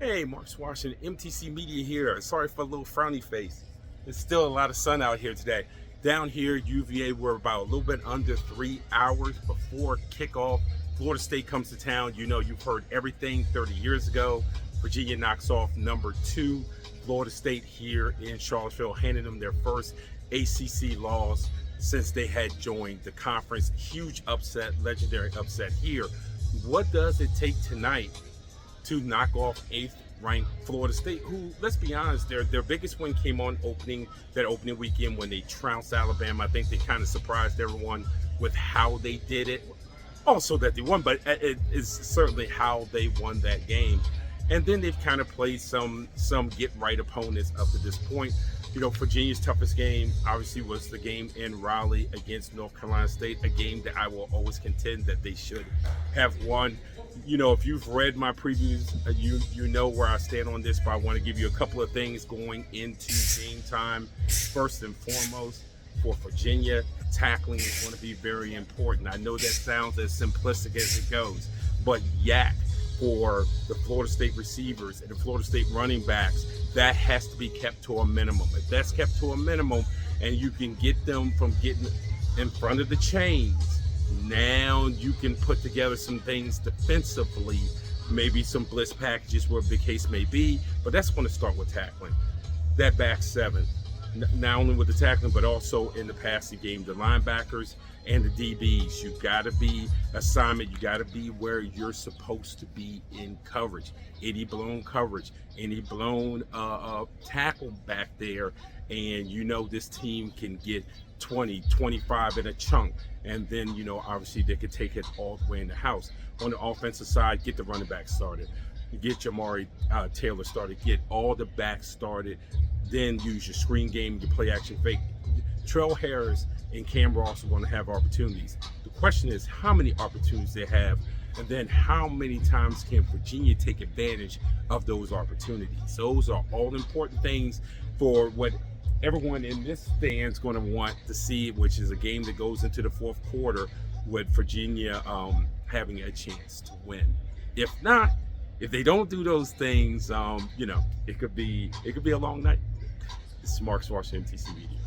Hey, Marks Washington, MTC Media here. Sorry for a little frowny face. There's still a lot of sun out here today. Down here, UVA, we're about a little bit under 3 hours before kickoff. Florida State comes to town. You know, you've heard everything 30 years ago. Virginia knocks off #2. Florida State here in Charlottesville, handing them their first ACC loss since they had joined the conference. Huge upset, legendary upset here. What does it take tonight to knock off 8th-ranked Florida State, who, let's be honest, their biggest win came on opening weekend when they trounced Alabama. I think they kind of surprised everyone with how they did it. Also that they won, but it is certainly how they won that game. And then they've kind of played some get-right opponents up to this point. You know, Virginia's toughest game obviously was the game in Raleigh against North Carolina State, a game that I will always contend that they should have won. You know, if you've read my previews, you know where I stand on this, but I want to give you a couple of things going into game time. First and foremost, for Virginia, tackling is going to be very important. I know that sounds as simplistic as it goes, but yak for the Florida State receivers and the Florida State running backs, that has to be kept to a minimum. If that's kept to a minimum and you can get them from getting in front of the chains, now you can put together some things defensively, maybe some blitz packages, whatever the case may be, but that's going to start with tackling. That back seven, not only with the tackling, but also in the passing game, the linebackers and the DBs, you got to be assignment, you got to be where you're supposed to be in coverage. Any blown coverage, any blown tackle back there, and you know this team can get 20, 25 in a chunk, and then, you know, obviously they could take it all the way in the house. On the offensive side, get the running back started, get Jamari Taylor started, get all the backs started, then use your screen game, your play action fake. Trell Harris and Cam Ross are going to have opportunities. The question is how many opportunities they have, and then how many times can Virginia take advantage of those opportunities. Those are all important things for what everyone in this stand's going to want to see, which is a game that goes into the fourth quarter with Virginia having a chance to win. If not, if they don't do those things, you know, it could be a long night. This is Marks Washington, MTC Media.